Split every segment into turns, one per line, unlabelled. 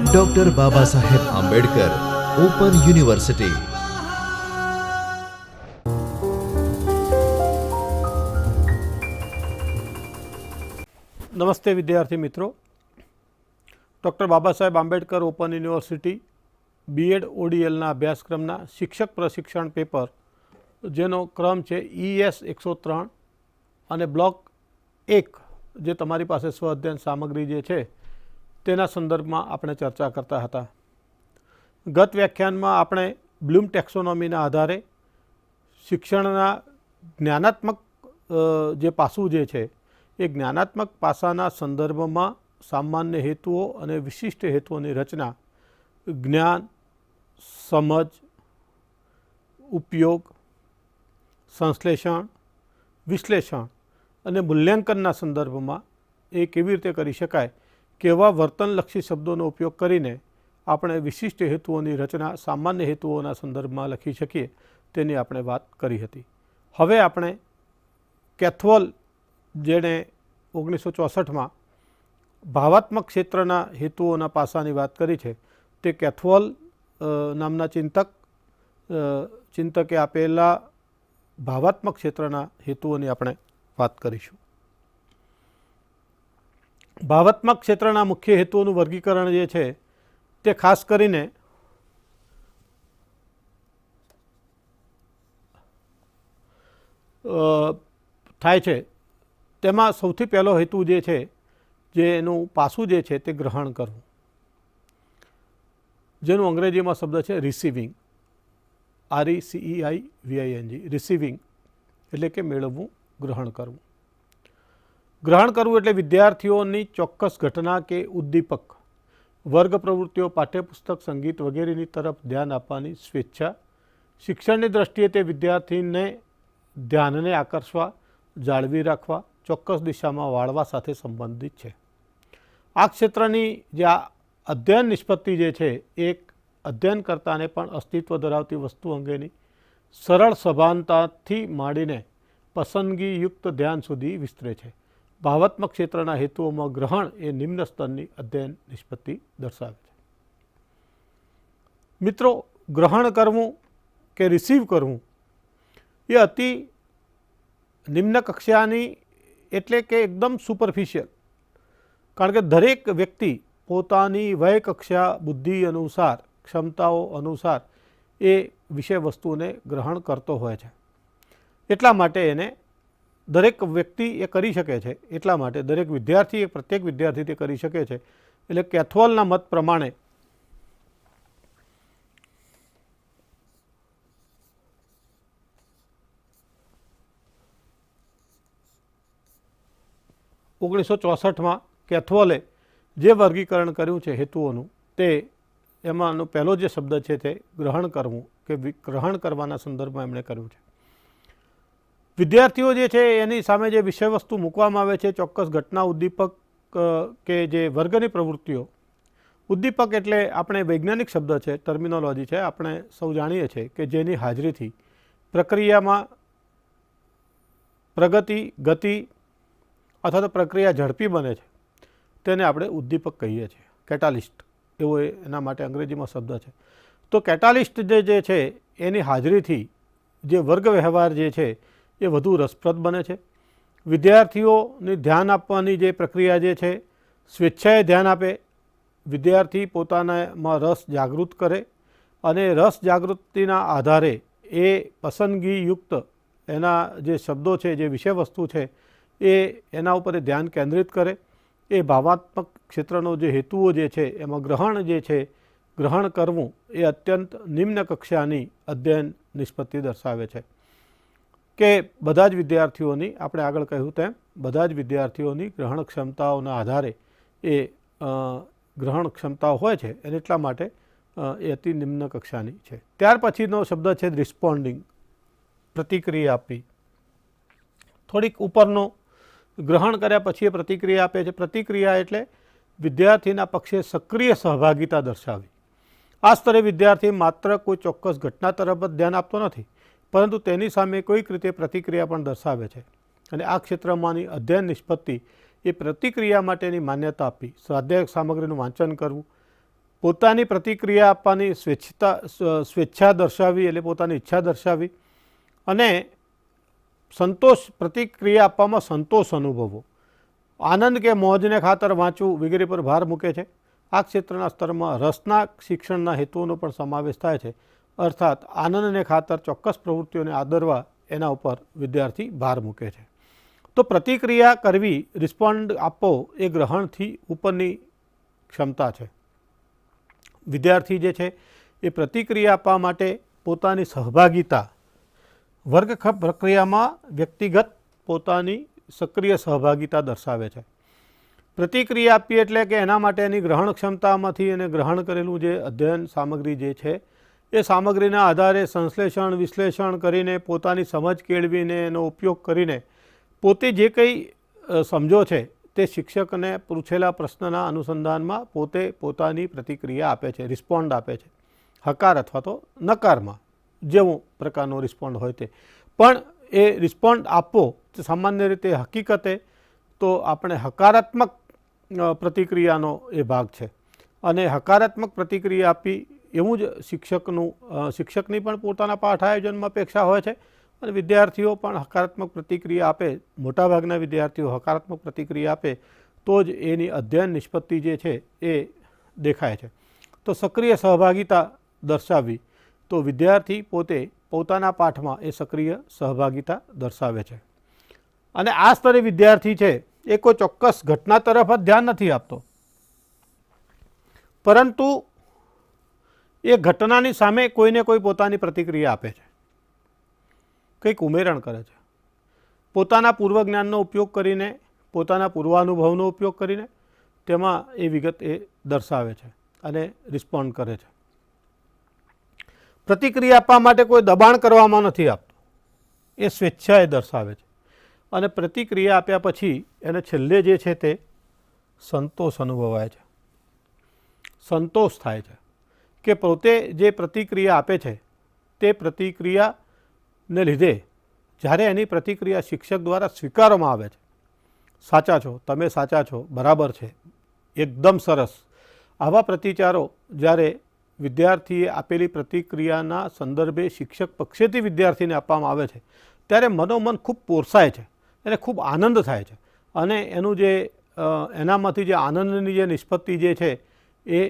Doctor Baba Saheb Ambedkar open university.
नमस्ते विद्यार्थी मित्रों, doctor Baba Saheb Ambedkar open university BEd ओडीएलना अभ्यासक्रमना शिक्षक प्रशिक्षण पेपर जेनो क्रम है ES 103 અને બ્લોક 1 જે તમારી પાસે સ્વ અધ્યયન સામગ્રી જે છે તેના સંદર્ભમાં આપણે ચર્ચા કરતા હતા। ગત વ્યાખ્યાનમાં આપણે બ્લૂમ ટેક્સોનોમીના આધારે શિક્ષણના જ્ઞાનાત્મક જે પાસું જે છે એ જ્ઞાનાત્મક પાસાના સંદર્ભમાં સામાન્ય હેતુઓ અને વિશિષ્ટ હેતુઓની રચના, જ્ઞાન, સમજ, ઉપયોગ, સંશ્લેષણ, વિશ્લેષણ અને મૂલ્યાંકનના સંદર્ભમાં એ કેવી રીતે કરી શકાય, કેવા વર્તનલક્ષી શબ્દોનો ઉપયોગ કરીને આપણે વિશિષ્ટ હેતુઓની રચના સામાન્ય હેતુઓના સંદર્ભમાં લખી શકીએ તેની આપણે વાત કરી હતી। હવે આપણે કેથવોલ જેણે 1964માં ભાવાત્મક ક્ષેત્રના હેતુઓના પાસાની વાત કરી છે તે કેથવોલ નામના ચિંતકે આપેલા ભાવાત્મક ક્ષેત્રના હેતુઓની આપણે વાત કરીશું। ભાવાત્મક ક્ષેત્રના મુખ્ય હેતુઓનું વર્ગીકરણ જે છે તે ખાસ કરીને થાય છે। તેમાં સૌથી પહેલો હેતુ જે છે, જે એનું પાસું જે છે તે ગ્રહણ કરવું, જેનું અંગ્રેજીમાં શબ્દ છે રિસીવિંગ, RECEIVING, રિસીવિંગ એટલે કે મેળવવું, ગ્રહણ કરવું। ગ્રહણ કરવું એટલે વિદ્યાર્થીઓની ચોક્કસ ઘટના કે ઉદ્દીપક, વર્ગ પ્રવૃત્તિઓ, પાઠ્યપુસ્તક, સંગીત વગેરેની તરફ ધ્યાન આપવાની સ્વેચ્છા। શિક્ષણની દ્રષ્ટિએ તે વિદ્યાર્થીને ધ્યાનને આકર્ષવા, જાળવી રાખવા, ચોક્કસ દિશામાં વાળવા સાથે સંબંધિત છે। આ ક્ષેત્રની જે અધ્યયન નિષ્પત્તિ જે છે એક અધ્યયનકર્તાને પણ અસ્તિત્વ ધરાવતી વસ્તુ અંગેની સરળ સભાનતાથી માંડીને પસંદગીયુક્ત ધ્યાન સુધી વિસ્તરે છે। ભાવાત્મક ક્ષેત્રના હેતુઓમાં ગ્રહણ એ નિમ્ન સ્તરની અધ્યયન નિષ્પત્તિ દર્શાવે છે। મિત્રો, ગ્રહણ કરવું કે રિસીવ કરવું એ અતિ નિમ્ન કક્ષાની એટલે કે એકદમ સુપરફિશિયલ, કારણ કે દરેક વ્યક્તિ પોતાની વય કક્ષા, બુદ્ધિ અનુસાર, ક્ષમતાઓ અનુસાર એ વિષય વસ્તુને ગ્રહણ કરતો હોય છે। એટલા માટે એને દરેક વ્યક્તિ એ કરી શકે છે, એટલા માટે દરેક વિદ્યાર્થી, પ્રત્યેક વિદ્યાર્થી તે કરી શકે છે। એટલે કેથવોલના મત પ્રમાણે ઓગણીસો 64માં કેથવોલે જે વર્ગીકરણ કર્યું છે હેતુઓનું, તે એમાંનો પહેલો જે શબ્દ છે તે ગ્રહણ કરવું કે ગ્રહણ કરવાના સંદર્ભમાં એમણે કર્યું છે। વિદ્યાર્થીઓ જે છે એની સામે જે વિષય વસ્તુ મૂકવામાં આવે છે, ચોક્કસ ઘટના, ઉદ્દીપક કે જે વર્ગની પ્રવૃત્તિઓ, ઉદ્દીપક એટલે આપણે વૈજ્ઞાનિક શબ્દ છે, ટર્મિનોલોજી છે, આપણે સૌ જાણીએ છીએ કે જેની હાજરીથી પ્રક્રિયામાં પ્રગતિ, ગતિ અથવા તો પ્રક્રિયા ઝડપી બને છે, તેને આપણે ઉદ્દીપક કહીએ છીએ। કેટાલિસ્ટ એવો એના માટે અંગ્રેજીમાં શબ્દ છે। તો કેટાલિસ્ટ જે છે એની હાજરીથી જે વર્ગ વ્યવહાર જે છે એ વધુ રસપ્રદ બને છે। વિદ્યાર્થીઓને ધ્યાન આપવાની જે પ્રક્રિયા જે છે, સ્વેચ્છાએ ધ્યાન આપે, વિદ્યાર્થી પોતાનામાં રસ જાગૃત કરે અને રસ જાગૃતિના આધારે એ પસંદગીયુક્ત એના જે શબ્દો છે, જે વિષય વસ્તુ છે એ એના ઉપર ધ્યાન કેન્દ્રિત કરે। એ ભાવાત્મક ક્ષેત્રનો જે હેતુઓ જે છે એમાં ગ્રહણ જે છે, ગ્રહણ કરવું એ અત્યંત નિમ્ન કક્ષાની અધ્યયન નિષ્પત્તિ દર્શાવે છે કે બધા જ વિદ્યાર્થીઓની, આપણે આગળ કહ્યું તેમ, બધા જ વિદ્યાર્થીઓની ગ્રહણ ક્ષમતાઓના આધારે એ ગ્રહણ ક્ષમતાઓ હોય છે અને એટલા માટે એ અતિ નિમ્ન કક્ષાની છે। ત્યાર પછીનો શબ્દ છે રિસ્પોન્ડિંગ, પ્રતિક્રિયા આપવી। થોડીક ઉપરનો ગ્રહણ કર્યા પછી એ પ્રતિક્રિયા આપે છે। પ્રતિક્રિયા એટલે વિદ્યાર્થીના પક્ષે સક્રિય સહભાગિતા દર્શાવવી। આ સ્તરે વિદ્યાર્થી માત્ર કોઈ ચોક્કસ ઘટના તરફ જ ધ્યાન આપતો નથી, પરંતુ તેની સામે કોઈક રીતે પ્રતિક્રિયા પણ દર્શાવે છે અને આ ક્ષેત્રમાંની અધ્યયન નિષ્પત્તિ એ પ્રતિક્રિયા માટેની માન્યતા આપી, સ્વાધ્યાયક સામગ્રીનું વાંચન કરવું, પોતાની પ્રતિક્રિયા આપવાની સ્વેચ્છા દર્શાવી, એટલે પોતાની ઈચ્છા દર્શાવી, અને પ્રતિક્રિયા આપવામાં સંતોષ અનુભવવો, આનંદ કે મોજને ખાતર વાંચવું વગેરે પર ભાર મૂકે છે. આ ક્ષેત્રના સ્તરમાં રસના શિક્ષણના હેતુઓનો પણ સમાવેશ થાય છે, અર્થાત આનંદને ખાતર ચોક્કસ પ્રવૃત્તિઓને આદરવા એના ઉપર વિદ્યાર્થી ભાર મૂકે છે. તો પ્રતિક્રિયા કરવી, રિસ્પોન્ડ આપવો એ ગ્રહણથી ઉપરની ક્ષમતા છે. વિદ્યાર્થી જે છે એ પ્રતિક્રિયા આપવા માટે પોતાની સહભાગિતા, વર્ગખંડ પ્રક્રિયામાં વ્યક્તિગત પોતાની સક્રિય સહભાગિતા દર્શાવે છે. પ્રતિક્રિયા આપવી એટલે કે એના માટેની ગ્રહણ ક્ષમતામાંથી એને ગ્રહણ કરેલું જે અધ્યયન સામગ્રી જે છે એ સામગ્રીના આધારે સંશ્લેષણ વિશ્લેષણ કરીને પોતાની સમજ કેળવીને એનો ઉપયોગ કરીને પોતે જે કંઈ સમજો છે તે શિક્ષકને પૂછેલા પ્રશ્નના અનુસંધાનમાં પોતે પોતાની પ્રતિક્રિયા આપે છે, રિસ્પોન્ડ આપે છે, હકાર અથવા તો નકારમાં જેવો પ્રકારનો રિસ્પોન્ડ હોય તે. પણ એ રિસ્પોન્ડ આપવો સામાન્ય રીતે હકીકતે તો આપણે હકારાત્મક પ્રતિક્રિયાનો એ ભાગ છે, અને હકારાત્મક પ્રતિક્રિયા આપી એવું જ શિક્ષકની પણ પોતાના પાઠ આયોજનમાં અપેક્ષા હોય છે, અને વિદ્યાર્થીઓ પણ હકારાત્મક પ્રતિક્રિયા આપે. મોટાભાગના વિદ્યાર્થીઓ હકારાત્મક પ્રતિક્રિયા આપે તો જ એની અધ્યયન નિષ્પત્તિ જે છે એ દેખાય છે. તો સક્રિય સહભાગિતા દર્શાવવી, તો વિદ્યાર્થી પોતે પોતાના પાઠમાં એ સક્રિય સહભાગિતા દર્શાવે છે. અને આ સ્તરે વિદ્યાર્થી છે એ કોઈ ચોક્કસ ઘટના તરફ જ ધ્યાન નથી આપતો, પરંતુ એ ઘટનાની સામે કોઈને કોઈ પોતાની પ્રતિક્રિયા આપે છે, કંઈક ઉમેરણ કરે છે, પોતાના પૂર્વજ્ઞાનનો ઉપયોગ કરીને, પોતાના પૂર્વાનુભવનો ઉપયોગ કરીને તેમાં એ વિગત એ દર્શાવે છે અને રિસ્પોન્ડ કરે છે. પ્રતિક્રિયા આપવા માટે કોઈ દબાણ કરવામાં નથી આપતો, એ સ્વેચ્છાએ દર્શાવે છે. અને પ્રતિક્રિયા આપ્યા પછી એને છેલ્લે જે છે તે સંતોષ અનુભવાય છે, સંતોષ થાય છે કે પોતે જે પ્રતિક્રિયા આપે છે તે પ્રતિક્રિયાને લીધે જ્યારે એની પ્રતિક્રિયા શિક્ષક દ્વારા સ્વીકારવામાં આવે છે, સાચા છો, તમે સાચા છો, બરાબર છે, એકદમ સરસ, આવા પ્રતિચારો જ્યારે વિદ્યાર્થીએ આપેલી પ્રતિક્રિયાના સંદર્ભે શિક્ષક પક્ષેથી વિદ્યાર્થીને આપવામાં આવે છે ત્યારે મનોમન ખૂબ પોરસાય છે, એને ખૂબ આનંદ થાય છે, અને એનું જે એનામાંથી જે આનંદની જે નિષ્પત્તિ જે છે એ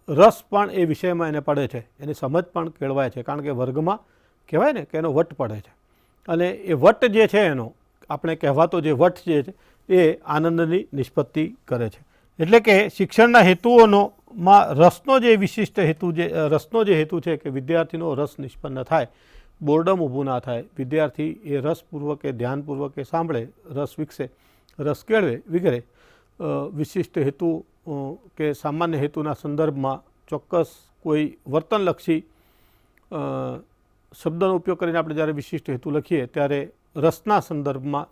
રસ પણ એ વિષયમાં એને પડે છે, એની સમજ પણ કેળવાય છે, કારણ કે વર્ગમાં કહેવાય ને કે એનો વટ પડે છે, અને એ વટ જે છે એનો આપણે કહેવાતો જે વટ જે છે એ આનંદની નિષ્પત્તિ કરે છે. એટલે કે શિક્ષણના હેતુઓમાં રસનો જે વિશિષ્ટ હેતુ રસનો જે હેતુ છે કે વિદ્યાર્થીનો રસ નિષ્પન્ન થાય, બોર્ડમ ઊભું ના થાય, વિદ્યાર્થી એ રસપૂર્વકે ધ્યાનપૂર્વકે સાંભળે, રસ વિકસે, રસ કેળવે વગેરે વિશિષ્ટ હેતુ કે સામાન્ય હેતુના સંદર્ભમાં ચોક્કસ કોઈ વર્તનલક્ષી શબ્દનો ઉપયોગ કરીને આપણે જ્યારે વિશિષ્ટ હેતુ લખીએ ત્યારે રસના સંદર્ભમાં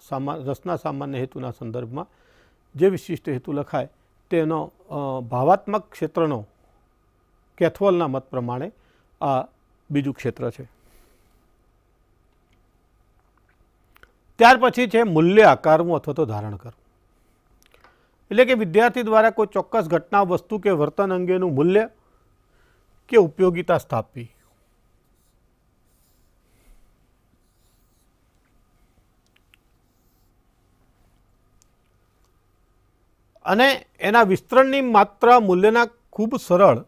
રસના સામાન્ય હેતુના સંદર્ભમાં જે વિશિષ્ટ હેતુ લખાય તેનો ભાવાત્મક ક્ષેત્રનો કેથવલના મત પ્રમાણે આ બીજું ક્ષેત્ર છે. ત્યાર પછી છે મૂલ્ય આકારવું અથવા તો ધારણ કરવું. એટલે કે વિદ્યાર્થી દ્વારા કોઈ ચોક્કસ ઘટના, વસ્તુ કે વર્તન અંગેનું મૂલ્ય કે ઉપયોગિતા સ્થાપવી. અને એના વિસ્તરણની માત્રા મૂલ્યના ખૂબ સરળ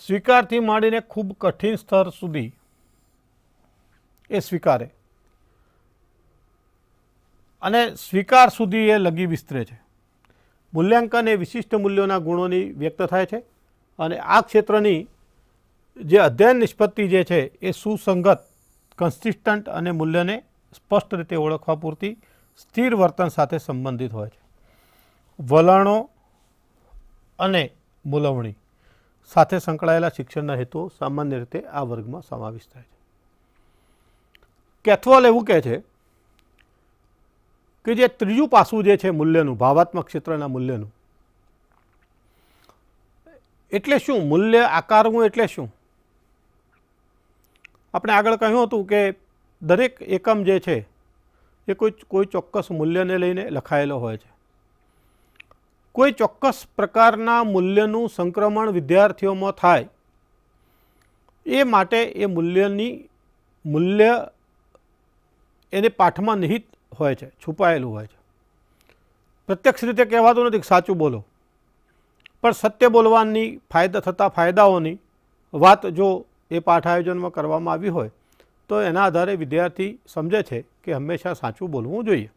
સ્વીકારથી માંડીને ખૂબ કઠિન સ્તર સુધી એ સ્વીકારે અને સ્વીકાર સુધી એ લગી વિસ્તરે છે. મૂલ્યાંકન એ વિશિષ્ટ મૂલ્યોના ગુણોની વ્યક્ત થાય છે, અને આ ક્ષેત્રની જે અધ્યયન નિષ્પત્તિ જે છે એ સુસંગત, કન્સિસ્ટન્ટ અને મૂલ્યને સ્પષ્ટ રીતે ઓળખવા પૂરતી સ્થિર વર્તન સાથે સંબંધિત હોય છે. વલણો અને મૂલવણી સાથે સંકળાયેલા શિક્ષણના હેતુઓ સામાન્ય રીતે આ વર્ગમાં સમાવિષ્ટ થાય છે. કેથવોલ એવું કહે છે કે જે ત્રીજું પાસું જે છે મૂલ્યનું, ભાવાત્મક ક્ષેત્રના મૂલ્યનું, એટલે શું? મૂલ્ય આકારવું એટલે શું? આપણે આગળ કહ્યું હતું કે દરેક એકમ જે છે એ કોઈ ચોક્કસ મૂલ્યને લઈને લખાયેલો હોય છે. કોઈ ચોક્કસ પ્રકારના મૂલ્યનું સંક્રમણ વિદ્યાર્થીઓમાં થાય એ માટે એ મૂલ્ય એને પાઠમાં નિહિત હોય છે, છુપાયેલું હોય છે. પ્રત્યક્ષ રીતે કહેવાતું નથી કે સાચું બોલો, પણ સત્ય બોલવાની થતા ફાયદાઓની વાત જો એ પાઠ આયોજનમાં કરવામાં આવી હોય તો એના આધારે વિદ્યાર્થી સમજે છે કે હંમેશા સાચું બોલવું જોઈએ.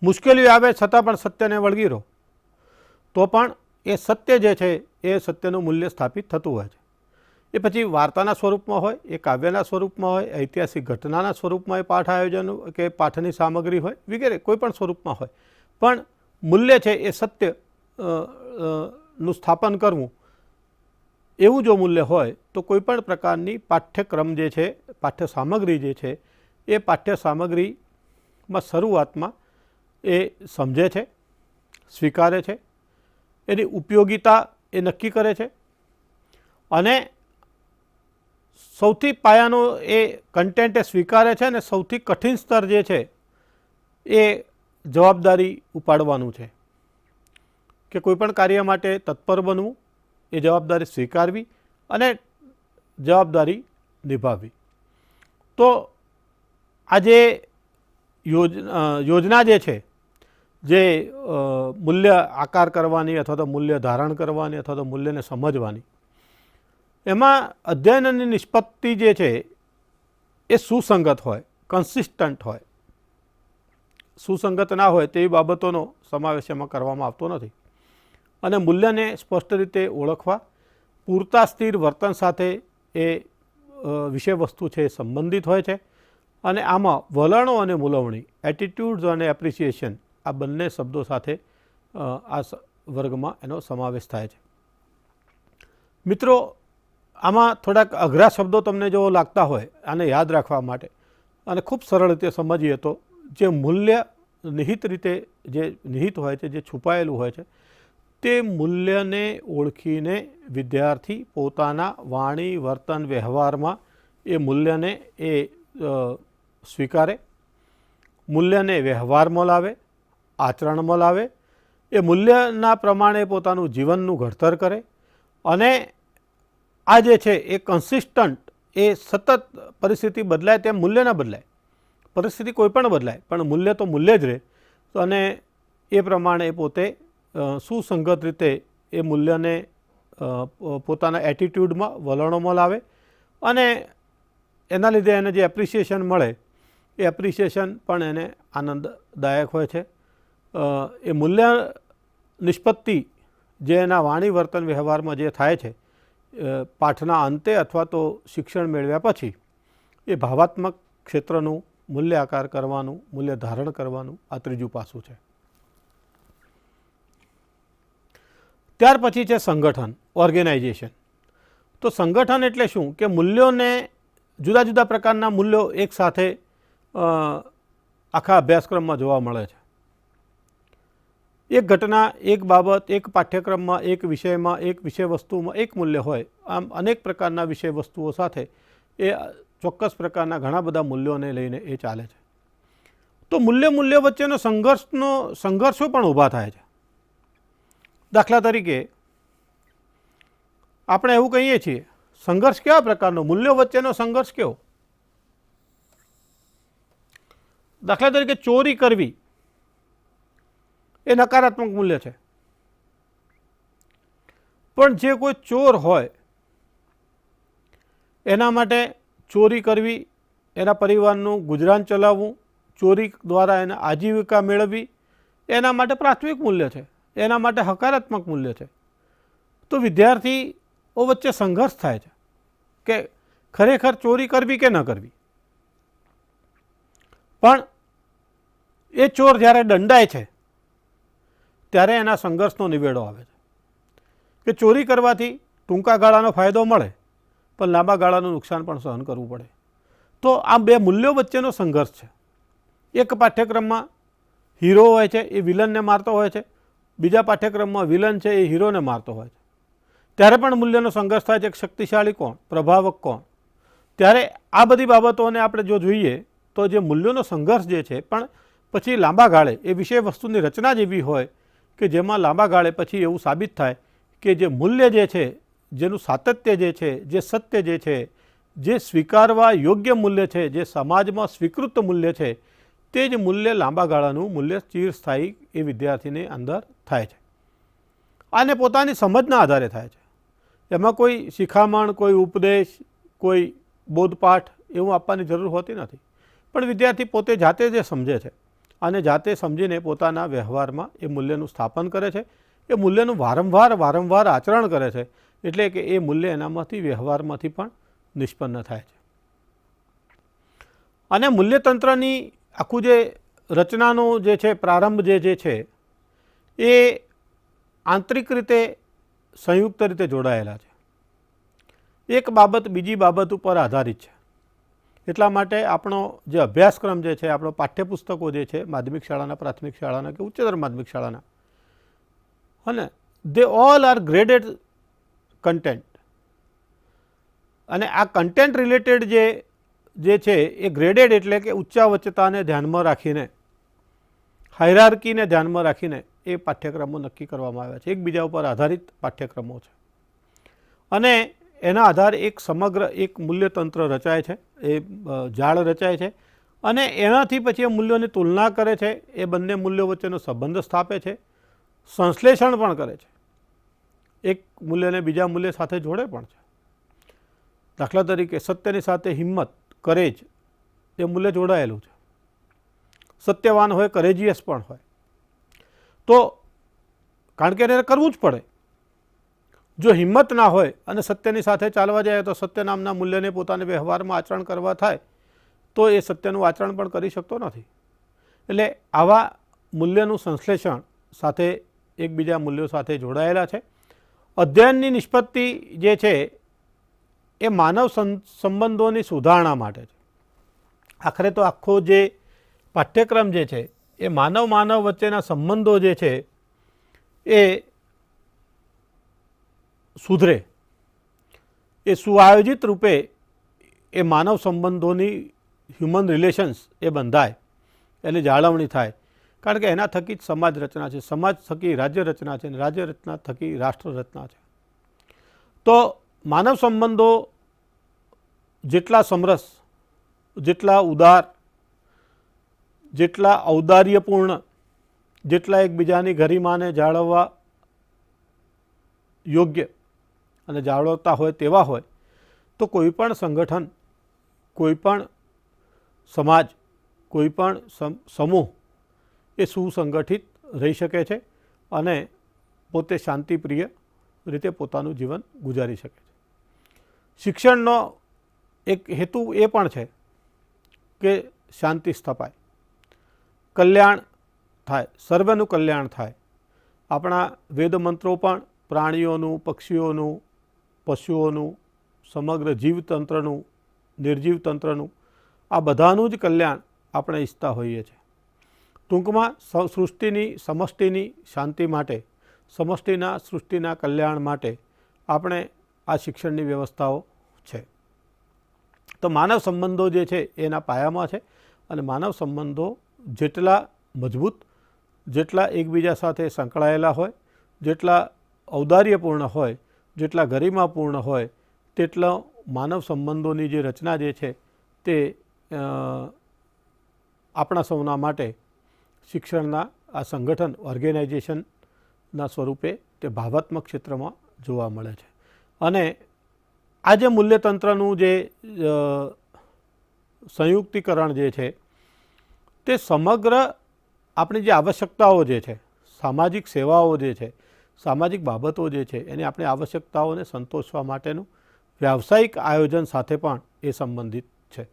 મુશ્કેલીઓ આવે છતાં પણ સત્યને વળગી રહો તો પણ એ સત્ય જે છે એ સત્યનું મૂલ્ય સ્થાપિત થતું હોય છે. એ પછી વાર્તાના સ્વરૂપમાં હોય, એ કાવ્યના સ્વરૂપમાં હોય, ઐતિહાસિક ઘટનાના સ્વરૂપમાં એ પાઠ આયોજન કે પાઠની સામગ્રી હોય વગેરે કોઈ પણ સ્વરૂપમાં હોય, પણ મૂલ્ય છે એ સત્ય નું સ્થાપન કરવું એવું જો મૂલ્ય હોય તો કોઈ પણ પ્રકારની પાઠ્યક્રમ જે છે, પાઠ્ય સામગ્રી જે છે એ પાઠ્ય સામગ્રીમાં શરૂઆતમાં એ સમજે છે, સ્વીકારે છે, એની ઉપયોગિતા એ નક્કી કરે છે અને સૌથી પાયાનો એ કન્ટેન્ટ એ સ્વીકારે છે અને સૌથી કઠિન સ્તર જે છે એ જવાબદારી ઉપાડવાનું છે કે કોઈપણ કાર્ય માટે તત્પર બનવું, એ જવાબદારી સ્વીકારવી અને જવાબદારી નિભાવવી. તો આજે યોજના જે છે, જે મૂલ્ય આકાર કરવાની અથવા તો મૂલ્ય ધારણ કરવાની અથવા તો મૂલ્યને સમજવાની, એમાં અધ્યયનની નિષ્પત્તિ જે છે એ સુસંગત હોય, કન્સિસ્ટન્ટ હોય. સુસંગત ના હોય તેવી બાબતોનો સમાવેશ એમાં કરવામાં આવતો નથી. અને મૂલ્યને સ્પષ્ટ રીતે ઓળખવા, પૂરતા સ્થિર વર્તન સાથે એ વિષય વસ્તુ છે એ સંબંધિત હોય છે. અને આમાં વલણો અને મૂલવણી, એટીટ્યૂડ્સ અને એપ્રિસિએશન, આ બંને શબ્દો સાથે આ વર્ગમાં એનો સમાવેશ થાય છે. મિત્રો, આમાં થોડાક અઘરા શબ્દો તમને જો લાગતા હોય આને યાદ રાખવા માટે અને ખૂબ સરળ રીતે સમજીએ તો જે મૂલ્ય નિહિત રીતે જે નિહિત હોય છે, જે છુપાયેલું હોય છે, તે મૂલ્યને ઓળખીને વિદ્યાર્થી પોતાના વાણી, વર્તન, વ્યવહારમાં એ મૂલ્યને એ સ્વીકારે, મૂલ્યને વ્યવહારમાં લાવે, આચરણમાં લાવે, એ મૂલ્યના પ્રમાણે પોતાનું જીવનનું ઘડતર કરે અને આ જે છે એ કન્સિસ્ટન્ટ, એ સતત પરિસ્થિતિ બદલાય તેમ મૂલ્ય ન બદલાય. પરિસ્થિતિ કોઈ પણ બદલાય પણ મૂલ્ય તો મૂલ્ય જ રહે. અને એ પ્રમાણે પોતે સુસંગત રીતે એ મૂલ્યને પોતાના એટીટ્યૂડમાં, વલણોમાં લાવે અને એના લીધે એને જે એપ્રિસિએશન મળે એ એપ્રિસિએશન પણ એને આનંદદાયક હોય છે. એ મૂલ્ય નિષ્પત્તિ જે એના વાણી, વર્તન, વ્યવહારમાં જે થાય છે પાઠના અંતે અથવા તો શિક્ષણ મેળવ્યા પછી, એ ભાવાત્મક ક્ષેત્રનું મૂલ્ય આકાર કરવાનું, મૂલ્ય ધારણ કરવાનું આ ત્રીજું પાસું છે. ત્યાર પછી છે સંગઠન, ઓર્ગેનાઇઝેશન. તો સંગઠન એટલે શું કે મૂલ્યોને, જુદા જુદા પ્રકારના મૂલ્યો એક સાથે આખા અભ્યાસક્રમમાં જોવા મળે છે. એક ઘટના, એક બાબત, એક પાઠ્યક્રમમાં, એક વિષયમાં, એક વિષય વસ્તુમાં એક મૂલ્ય હોય. આમ અનેક પ્રકારના વિષય વસ્તુઓ સાથે એ ચોક્કસ પ્રકારના ઘણા બધા મૂલ્યોને લઈને એ ચાલે છે. તો મૂલ્ય વચ્ચેનો સંઘર્ષો પણ ઊભા થાય છે. દાખલા તરીકે આપણે એવું કહીએ છીએ, સંઘર્ષ કેવા પ્રકારનો, મૂલ્યો વચ્ચેનો સંઘર્ષ કેવો? દાખલા તરીકે ચોરી કરવી એ નકારાત્મક મૂલ્ય છે. પણ જે કોઈ ચોર હોય એના માટે ચોરી કરવી, એના પરિવારનું ગુજરાન ચલાવવું, ચોરી દ્વારા એને આજીવિકા મેળવવી, એના માટે પ્રાથમિક મૂલ્ય છે, એના માટે હકારાત્મક મૂલ્ય છે. તો વિદ્યાર્થીઓ વચ્ચે સંઘર્ષ થાય છે કે ખરેખર ચોરી કરવી કે ન કરવી. પણ એ ચોર જ્યારે દંડાય છે ત્યારે એના સંઘર્ષનો નિવેડો આવે છે કે ચોરી કરવાથી ટૂંકા ગાળાનો ફાયદો મળે પણ લાંબા ગાળાનું નુકસાન પણ સહન કરવું પડે. તો આ બે મૂલ્યો વચ્ચેનો સંઘર્ષ છે. એક પાઠ્યક્રમમાં હીરો હોય છે એ વિલનને મારતો હોય છે, બીજા પાઠ્યક્રમમાં વિલન છે એ હીરોને મારતો હોય છે. ત્યારે પણ મૂલ્યનો સંઘર્ષ થાય છે કે શક્તિશાળી કોણ, પ્રભાવક કોણ. ત્યારે આ બધી બાબતોને આપણે જો જોઈએ તો જે મૂલ્યોનો સંઘર્ષ જે છે પણ પછી લાંબા ગાળે એ વિષય વસ્તુની રચના જ એવી હોય કે જેમાં લાંબા ગાળે પછી એવું સાબિત થાય કે જે મૂલ્ય જે છે, જેનું સાતત્ય જે છે, જે સત્ય જે છે, જે સ્વીકારવા યોગ્ય મૂલ્ય છે, જે સમાજમાં સ્વીકૃત મૂલ્ય છે, તે જ મૂલ્ય લાંબા ગાળાનું મૂલ્ય ચિરસ્થાયી એ વિદ્યાર્થીની અંદર થાય છે. આને પોતાની સમજના આધારે થાય છે. એમાં કોઈ શિખામણ, કોઈ ઉપદેશ, કોઈ બોધપાઠ એવું આપવાની જરૂર હોતી નથી. પણ વિદ્યાર્થી પોતે જાતે જે સમજે છે અને જાતે સમજીને પોતાના વ્યવહારમાં એ મૂલ્યનું સ્થાપન કરે છે, એ મૂલ્યનું વારંવાર આચરણ કરે છે, એટલે કે એ મૂલ્ય એનામાંથી વ્યવહારમાંથી પણ નિષ્પન્ન થાય છે. અને મૂલ્યતંત્રની આખું જે રચનાનો જે છે પ્રારંભ જે છે એ આંતરિક રીતે સંયુક્ત રીતે જોડાયેલા છે. એક બાબત બીજી બાબત ઉપર આધારિત છે. એટલા માટે આપણો જે અભ્યાસક્રમ જે છે, આપણો પાઠ્યપુસ્તકો જે છે માધ્યમિક શાળાના, પ્રાથમિક શાળાના કે ઉચ્ચતર માધ્યમિક શાળાના, અને દે ઓલ આર ગ્રેડેડ કન્ટેન્ટ. અને આ કન્ટેન્ટ રિલેટેડ જે છે એ ગ્રેડેડ એટલે કે ઊંચા વચ્ચતાને ધ્યાનમાં રાખીને, હાયરાર્કીને ધ્યાનમાં રાખીને એ પાઠ્યક્રમો નક્કી કરવામાં આવ્યા છે. એકબીજા ઉપર આધારિત પાઠ્યક્રમો છે અને એના આધારે એક સમગ્ર એક મૂલ્યતંત્ર રચાય છે, એ જાળ રચાય છે અને એનાથી પછી એ મૂલ્યોની તુલના કરે છે, એ બંને મૂલ્યો વચ્ચેનો સંબંધ સ્થાપે છે, સંશ્લેષણ પણ કરે છે, એક મૂલ્યને બીજા મૂલ્ય સાથે જોડે પણ છે. દાખલા તરીકે સત્યની સાથે હિંમત, કરેજ એ મૂલ્ય જોડાયેલું છે. સત્યવાન હોય, કરેજિયસ પણ હોય, તો કારણ કે એને કરવું જ પડે. જો હિંમત ના હોય અને સત્યની સાથે ચાલવા જાય તો સત્ય નામના મૂલ્યને પોતાને વ્યવહારમાં આચરણ કરવા થાય તો એ સત્યનું આચરણ પણ કરી શકતો નથી. એટલે આવા મૂલ્યનું સંશ્લેષણ સાથે એકબીજા મૂલ્યો સાથે જોડાયેલા છે. અધ્યયનની નિષ્પત્તિ જે છે એ માનવ સંબંધોની સુધારણા માટે છે. આખરે તો આખો જે પાઠ્યક્રમ જે છે એ માનવ વચ્ચેના સંબંધો જે છે એ સુધરે, એ સુઆયોજિત રૂપે એ માનવ સંબંધોની હ્યુમન રિલેશન્સ એ બંધાય, એની જાળવણી થાય. કારણ કે એના થકી જ સમાજ રચના છે, સમાજ થકી રાજ્ય રચના છે, રાજ્ય રચના થકી રાષ્ટ્ર રચના છે. તો માનવ સંબંધો જેટલા સમરસ, જેટલા ઉદાર, જેટલા ઔદાર્યપૂર્ણ, જેટલા એકબીજાની ગરિમાને જાળવવા યોગ્ય અને જાળવતા હોય તેવા હોય તો કોઈ પણ સંગઠન, કોઈ પણ સમાજ, કોઈ પણ સમૂહ એ સુસંગઠિત રહી શકે છે અને પોતે શાંતિપ્રિય રીતે પોતાનું જીવન ગુજારી શકે છે. શિક્ષણનો એક હેતુ એ પણ છે કે શાંતિ સ્થપાય, કલ્યાણ થાય, સર્વનું કલ્યાણ થાય. આપણા વેદ મંત્રો પણ પ્રાણીઓનું, પક્ષીઓનું, પશુઓનું, સમગ્ર જીવતંત્રનું, નિર્જીવ તંત્રનું, આ બધાનું જ કલ્યાણ આપણે ઈચ્છતા હોઈએ છીએ. ટૂંકમાં સૃષ્ટિની, સમષ્ટિની શાંતિ માટે, સમષ્ટિના સૃષ્ટિના કલ્યાણ માટે આપણે આ શિક્ષણની વ્યવસ્થાઓ છે. તો માનવ સંબંધો જે છે એના પાયામાં છે અને માનવ સંબંધો જેટલા મજબૂત, જેટલા એકબીજા સાથે સંકળાયેલા હોય, જેટલા ઔદાર્યપૂર્ણ હોય, જેટલા ગરિમાપૂર્ણ હોય, તેટલા માનવ સંબંધોની જે રચના જે છે તે આપણા સૌના માટે શિક્ષણના આ સંગઠન, ઓર્ગેનાઇઝેશનના સ્વરૂપે તે ભાવાત્મક ક્ષેત્રમાં જોવા મળે છે. અને આ જે મૂલ્યતંત્રનું જે સંયુક્તિકરણ જે છે તે સમગ્ર આપણી જે આવશ્યકતાઓ જે છે, સામાજિક સેવાઓ જે છે, સામાજિક બાબતો જે છે, એની આપણી આવશ્યકતાઓને સંતોષવા માટેનું વ્યાવસાયિક આયોજન સાથે પણ એ સંબંધિત છે.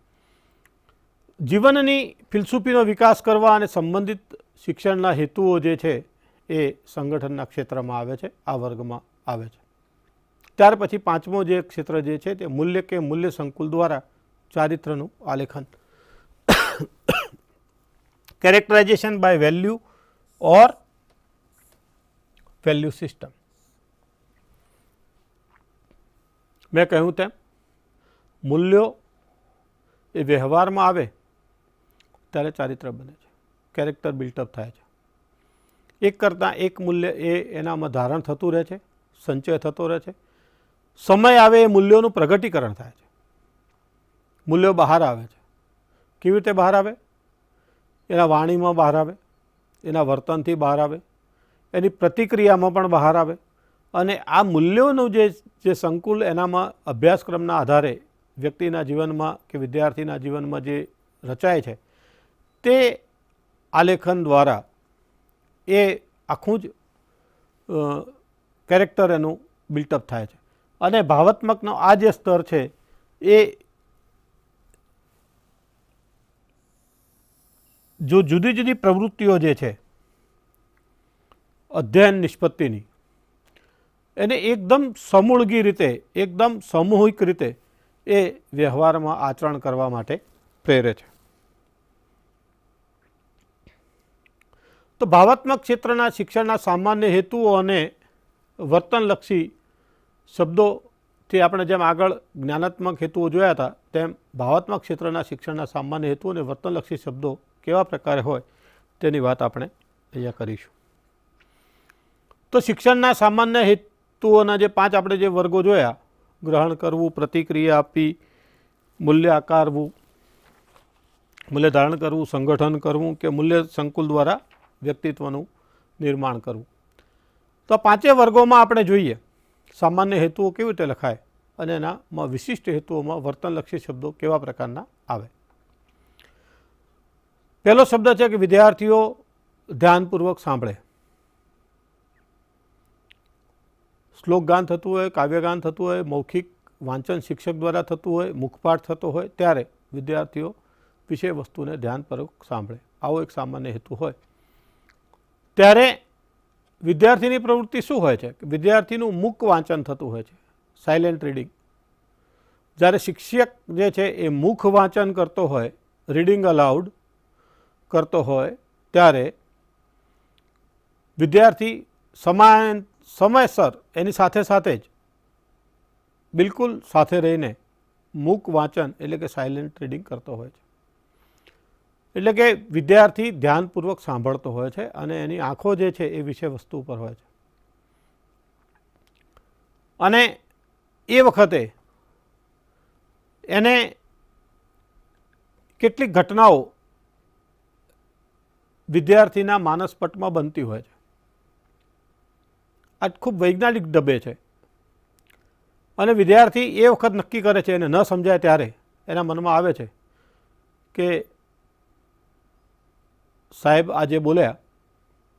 જીવનની ફિલસૂફીનો વિકાસ કરવા અને સંબંધિત શિક્ષણના હેતુઓ જે છે એ સંગઠનના ક્ષેત્રમાં આવે છે, આ વર્ગમાં આવે છે. ત્યાર પછી પાંચમો જે ક્ષેત્ર જે છે તે મૂલ્ય કે મૂલ્ય સંકુલ દ્વારા ચારિત્રનું આલેખન, characterisation by value or value system. મેં કહ્યું તેમ મૂલ્યો એ વ્યવહારમાં આવે ત્યારે ચારિત્ર બને છે, કેરેક્ટર બિલ્ટઅપ થાય છે. એક કરતાં એક મૂલ્ય એનામાં ધારણ થતું રહે છે, સંચય થતો રહે છે. સમય આવે એ મૂલ્યોનું પ્રગટીકરણ થાય છે, મૂલ્યો બહાર આવે છે. કેવી રીતે બહાર આવે? એના વાણીમાં બહાર આવે, એના વર્તનથી બહાર આવે, એની પ્રતિક્રિયામાં પણ બહાર આવે. અને આ મૂલ્યોનું જે સંકુલ એનામાં અભ્યાસક્રમના આધારે વ્યક્તિના જીવનમાં કે વિદ્યાર્થીના જીવનમાં જે રચાય છે તે આલેખન દ્વારા એ આખું જ કેરેક્ટર એનું બિલ્ટઅપ થાય છે. અને ભાવાત્મકનો આ જે સ્તર છે એ જો જુદી જુદી પ્રવૃત્તિઓ જે છે અધ્યયન નિષ્પત્તિની, એને એકદમ સમૂળગી રીતે, એકદમ સામૂહિક રીતે એ વ્યવહારમાં આચરણ કરવા માટે પ્રેરે છે. તો ભાવાત્મક ક્ષેત્રના શિક્ષણના સામાન્ય હેતુઓ અને વર્તનલક્ષી શબ્દોથી આપણે જેમ આગળ જ્ઞાનાત્મક હેતુઓ જોયા હતા તેમ ભાવાત્મક ક્ષેત્રના શિક્ષણના સામાન્ય હેતુઓ અને વર્તનલક્ષી શબ્દો કેવા પ્રકારે હોય તેની વાત આપણે અહીંયા કરીશું. તો શિક્ષણના સામાન્ય હેતુઓના જે 5 આપણે જે વર્ગો જોયા, ગ્રહણ કરવું, પ્રતિક્રિયા આપવી, મૂલ્ય આકારવું, મૂલ્ય ધારણ કરવું, સંગઠન કરવું કે મૂલ્ય સંકુલ દ્વારા વ્યક્તિત્વનું નિર્માણ કરવું. તો 5 વર્ગોમાં આપણે જોઈએ સામાન્ય હેતુઓ કેવી રીતે લખાય અને એનામાં વિશિષ્ટ હેતુઓમાં વર્તનલક્ષી શબ્દો કેવા પ્રકારના આવે. પહેલો શબ્દ છે કે વિદ્યાર્થીઓ ધ્યાનપૂર્વક સાંભળે. શ્લોકગાન થતું હોય, કાવ્યગાન થતું હોય, મૌખિક વાંચન શિક્ષક દ્વારા થતું હોય, મુખપાઠ થતો હોય ત્યારે વિદ્યાર્થીઓ વિષય વસ્તુને ધ્યાનપૂર્વક સાંભળે. આવો એક સામાન્ય હેતુ હોય. ત્યારે વિદ્યાર્થીની પ્રવૃત્તિ શું હોય છે? વિદ્યાર્થીનું મુખ વાંચન થતું હોય છે, સાયલેન્ટ રીડિંગ. જ્યારે શિક્ષક જે છે એ મુખ વાંચન કરતો હોય, રીડિંગ અલાઉડ કરતો હોય ત્યારે વિદ્યાર્થી સમયસર એની સાથે સાથે જ બિલકુલ સાથે રહીને મુખ વાંચન એટલે કે સાયલેન્ટ રીડિંગ કરતો હોય છે. એટલે કે વિદ્યાર્થી ધ્યાનપૂર્વક સાંભળતો હોય છે અને એની આંખો જે છે એ વિષય વસ્તુ ઉપર હોય છે. અને એ વખતે એને કેટલીક ઘટનાઓ વિદ્યાર્થીના માનસપટમાં બનતી હોય છે. આ ખૂબ વૈજ્ઞાનિક ઢબે છે. અને વિદ્યાર્થી એ વખત નક્કી કરે છે, એને ન સમજાય ત્યારે એના મનમાં આવે છે કે સાહેબ આજે બોલ્યા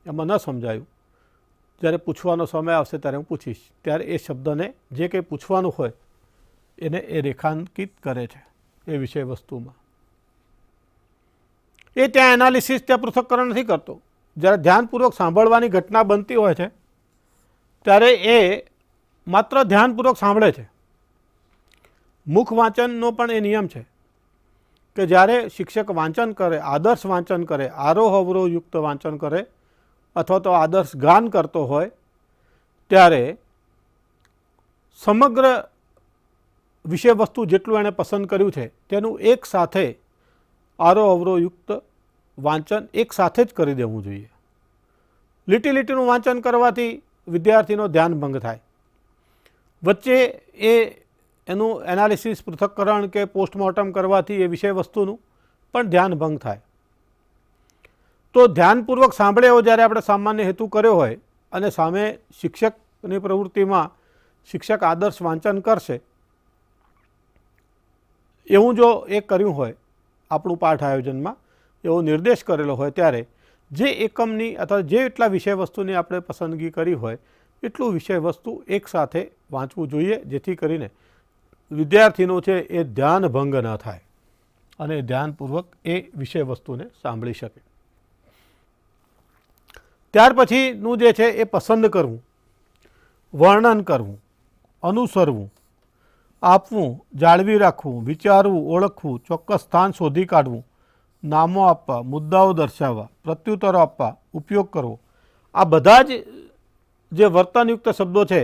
એમાં ન સમજાયું, જ્યારે પૂછવાનો સમય આવશે ત્યારે હું પૂછીશ. ત્યારે એ શબ્દને જે કંઈ પૂછવાનું હોય એને એ રેખાંકિત કરે છે એ વિષય વસ્તુમાં. એ ત્યાં એનાલિસિસ, ત્યાં પૃથક્કરણ નથી કરતો. જ્યારે ધ્યાનપૂર્વક સાંભળવાની ઘટના બનતી હોય છે ત્યારે એ માત્ર ધ્યાનપૂર્વક સાંભળે છે. મુખ વાંચનનો પણ એ નિયમ છે કે જ્યારે શિક્ષક વાંચન કરે, આદર્શ વાંચન કરે, આરોહ અવરોહ યુક્ત વાંચન કરે અથવા તો આદર્શ ગાન કરતો હોય ત્યારે સમગ્ર વિષય વસ્તુ જેટલું એણે પસંદ કર્યું છે તેનું એક સાથે આરોહ અવરોહ યુક્ત વાંચન એક સાથે જ કરી દેવું જોઈએ. લીટી લીટીનું વાંચન કરવાથી વિદ્યાર્થીનો ધ્યાન ભંગ થાય. વચ્ચે એનું એનાલિસિસ, પૃથક્કરણ કે પોસ્ટમોર્ટમ કરવાથી એ વિષય વસ્તુનું પણ ધ્યાન ભંગ થાય. તો ધ્યાનપૂર્વક સાંભળે એવો જ્યારે આપણે સામાન્ય હેતુ કર્યો હોય અને સામે શિક્ષકની પ્રવૃત્તિમાં શિક્ષક આદર્શ વાંચન કરશે એવું જો એ કર્યું હોય, આપણું પાઠ આયોજનમાં એવો નિર્દેશ કરેલો હોય ત્યારે જે એકમની અથવા જે એટલા વિષય વસ્તુની આપણે પસંદગી કરી હોય એટલું વિષય વસ્તુ એકસાથે વાંચવું જોઈએ, જેથી કરીને વિદ્યાર્થીનો છે એ ધ્યાન ભંગ ન થાય અને ધ્યાનપૂર્વક એ વિષય વસ્તુને સાંભળી શકે. ત્યાર પછીનું જે છે એ પસંદ કરવું, વર્ણન કરવું, અનુસરવું, આપવું, જાળવી રાખવું, વિચારવું, ઓળખવું, ચોક્કસ સ્થાન શોધી કાઢવું, નામો આપવા, મુદ્દાઓ દર્શાવવા, પ્રત્યુત્તરો આપવા, ઉપયોગ કરવો. આ બધા જ જે વર્તનયુક્ત શબ્દો છે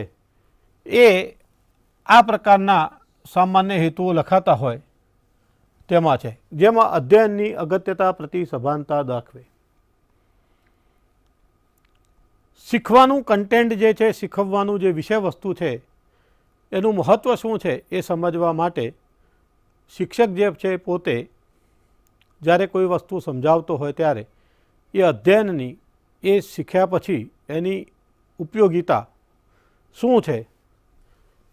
એ આ પ્રકારના સામાન્ય હેતુઓ લખાતા હોય તેમાં છે, જેમાં અધ્યયનની અગત્યતા પ્રતિ સભાનતા દાખવે. શીખવાનું કન્ટેન્ટ જે છે, શીખવવાનું જે વિષય વસ્તુ છે એનું મહત્ત્વ શું છે એ સમજવા માટે શિક્ષક જે છે પોતે જ્યારે કોઈ વસ્તુ સમજાવતો હોય ત્યારે એ અધ્યયનની, એ શીખ્યા પછી એની ઉપયોગિતા શું છે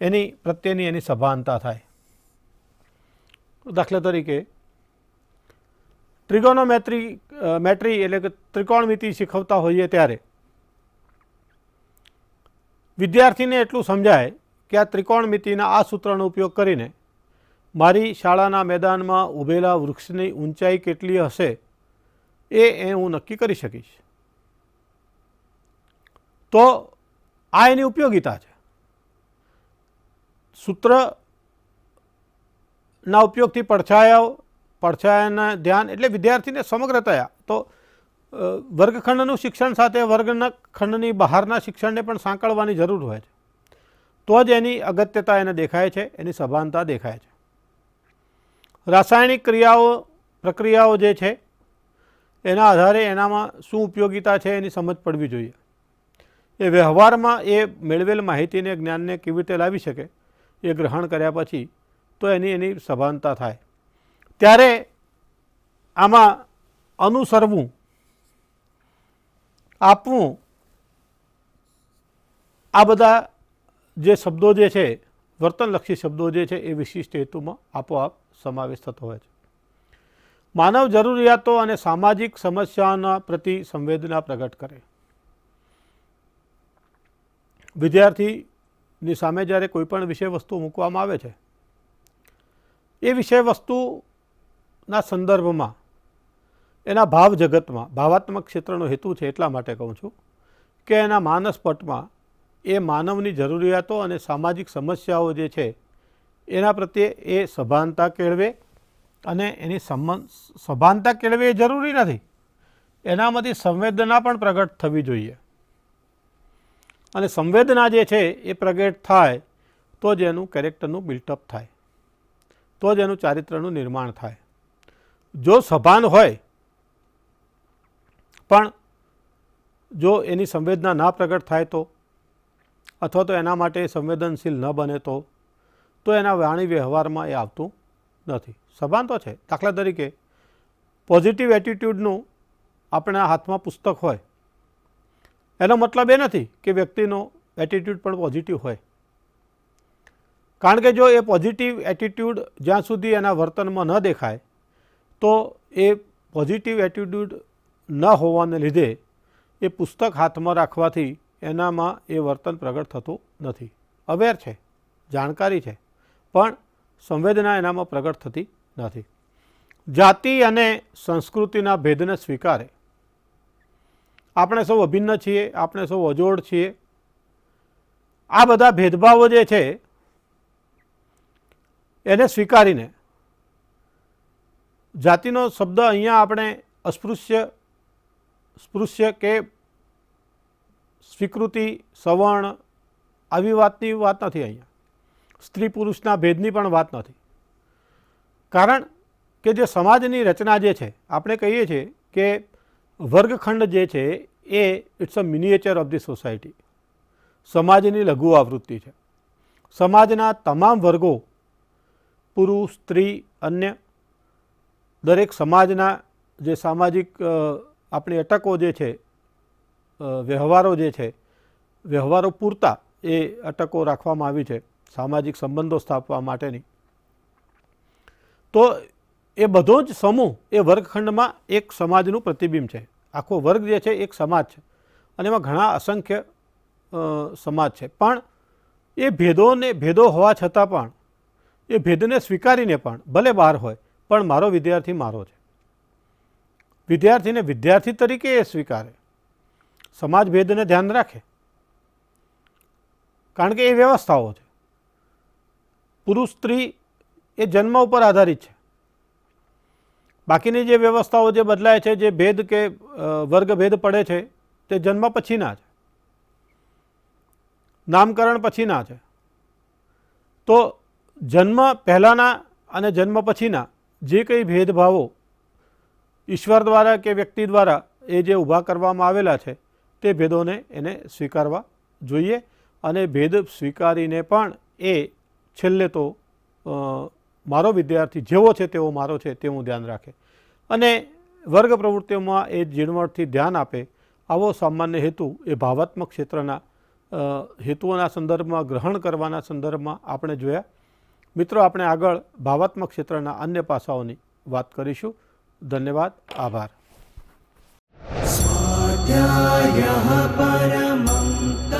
એની પ્રત્યેની એની સભાનતા થાય. દાખલા તરીકે મેટ્રી એટલે કે ત્રિકોણમિતિ શીખવતા હોઈએ ત્યારે વિદ્યાર્થીને એટલું સમજાય કે આ ત્રિકોણમિતિના આ સૂત્રનો ઉપયોગ કરીને મારી શાળાના મેદાનમાં ઊભેલા વૃક્ષની ઊંચાઈ કેટલી હશે એ હું નક્કી કરી શકીશ. તો આ એની ઉપયોગિતા છે. સૂત્રના ઉપયોગથી પડછાયાના ધ્યાન એટલે વિદ્યાર્થીને સમગ્રતયા તો વર્ગખંડનું શિક્ષણ સાથે વર્ગના ખંડની બહારના શિક્ષણને પણ સાંકળવાની જરૂર હોય છે. તો જ એની અગત્યતા એને દેખાય છે, એની સભાનતા દેખાય છે. રાસાયણિક પ્રક્રિયાઓ જે છે એના આધારે એનામાં શું ઉપયોગિતા છે એની સમજ પડવી જોઈએ. એ વ્યવહારમાં એ મેળવેલ માહિતીને, જ્ઞાનને કેવી રીતે લાવી શકે એ ગ્રહણ કર્યા પછી તો એની સભાનતા થાય. ત્યારે આમાં અનુસરવું, આપવું, આ બધા જે શબ્દો જે છે, વર્તનલક્ષી શબ્દો જે છે એ વિશિષ્ટ હેતુમાં આપોઆપ સમાવેશ થતો હોય છે. માનવ જરૂરિયાતો અને સામાજિક સમસ્યાઓના પ્રતિ સંવેદના પ્રગટ કરે. વિદ્યાર્થીની સામે જ્યારે કોઈ પણ વિષય વસ્તુ મૂકવામાં આવે છે એ વિષય વસ્તુના સંદર્ભમાં, એના ભાવ જગતમાં, ભાવાત્મક ક્ષેત્રનો હેતુ છે એટલા માટે કહું છું કે એના માનસપટમાં એ માનવની જરૂરિયાતો અને સામાજિક સમસ્યાઓ જે છે એના પ્રત્યે એ સભાનતા કેળવે. અને એની સભાનતા કેળવે એ જરૂરી નથી, એનામાંથી સંવેદના પણ પ્રગટ થવી જોઈએ. અને સંવેદના જે છે એ પ્રગટ થાય તો જ એનું કેરેક્ટરનું બિલ્ટઅપ થાય, તો જ એનું ચારિત્રનું નિર્માણ થાય. જો સભાન હોય પણ જો એની સંવેદના ના પ્રગટ થાય તો, અથવા તો એના માટે સંવેદનશીલ ન બને તો એના વાણી વ્યવહારમાં એ આવતું નથી. સભાન તો છે. દાખલા તરીકે પોઝિટિવ એટીટ્યૂડનું આપણા હાથમાં પુસ્તક હોય એનો મતલબ એ નથી કે વ્યક્તિનો એટીટ્યૂડ પણ પોઝિટિવ હોય. કારણ કે જો એ પોઝિટિવ એટીટ્યૂડ જ્યાં સુધી એના વર્તનમાં ન દેખાય તો એ પોઝિટિવ એટીટ્યૂડ ન હોવાને લીધે એ પુસ્તક હાથમાં રાખવાથી એનામાં એ વર્તન પ્રગટ થતું નથી. અવેર છે, જાણકારી છે, પણ સંવેદના એનામાં પ્રગટ થતી નથી. જાતિ અને સંસ્કૃતિના ભેદને સ્વીકારે. આપણે સૌ અભિન્ન છીએ, આપણે સૌ અજોડ છીએ. આ બધા ભેદભાવો જે છે એને સ્વીકારીને, જાતિનો શબ્દ અહીંયા આપણે સ્પૃશ્ય કે સ્વીકૃતિ, સવર્ણ આવી વાતની વાત નથી. અહીંયા સ્ત્રી પુરુષના ભેદની પણ વાત નથી. કારણ કે જે સમાજની રચના જે છે, આપણે કહીએ છીએ કે વર્ગખંડ જે છે એ it's a miniature of the society. સમાજની લઘુ આવૃત્તિ છે. સમાજના તમામ વર્ગો, પુરુષ, સ્ત્રી, અન્ય દરેક સમાજના જે સામાજિક આપણી અટકો જે છે, વ્યવહારો જે છે, વ્યવહારો પૂરતા એ અટકો રાખવામાં આવી છે સામાજિક સંબંધો સ્થાપવા માટેની. તો એ બધો જ સમૂહ એ વર્ગખંડમાં એક સમાજનું પ્રતિબિંબ છે. આખો વર્ગ જે છે એક સમાજ છે અને એમાં ઘણા અસંખ્ય સમાજ છે. પણ એ ભેદો હોવા છતાં પણ એ ભેદને સ્વીકારીને પણ ભલે બહાર હોય પણ મારો વિદ્યાર્થી મારો છે. વિદ્યાર્થીને વિદ્યાર્થી તરીકે એ સ્વીકારે, સમાજ ભેદને ધ્યાન રાખે. કારણ કે એ વ્યવસ્થાઓ છે. પુરુષ સ્ત્રી એ જન્મ ઉપર આધારિત છે. બાકીની જે વ્યવસ્થાઓ જે બદલાય છે, જે ભેદ કે વર્ગભેદ પડે છે તે જન્મ પછીના છે, નામકરણ પછીના છે. તો જન્મ પહેલાંના અને જન્મ પછીના જે કંઈ ભેદભાવો ઈશ્વર દ્વારા કે વ્યક્તિ દ્વારા એ જે ઊભા કરવામાં આવેલા છે તે ભેદોને એને સ્વીકારવા જોઈએ અને ભેદ સ્વીકારીને પણ એ છેલ્લે તો મારો વિદ્યાર્થી જેવો છે તેવો મારો છે તેવું ધ્યાન રાખે અને વર્ગ પ્રવૃત્તિઓમાં એ ઝીણવટથી ધ્યાન આપે, આવો સામાન્ય હેતુ એ ભાવાત્મક ક્ષેત્રના હેતુઓના સંદર્ભમાં ગ્રહણ કરવાના સંદર્ભમાં આપણે જોયા. મિત્રો, આપણે આગળ ભાવાત્મક ક્ષેત્રના અન્ય પાસાઓની વાત કરીશું. ધન્યવાદ, આભાર.
स्वाध्यायः परमं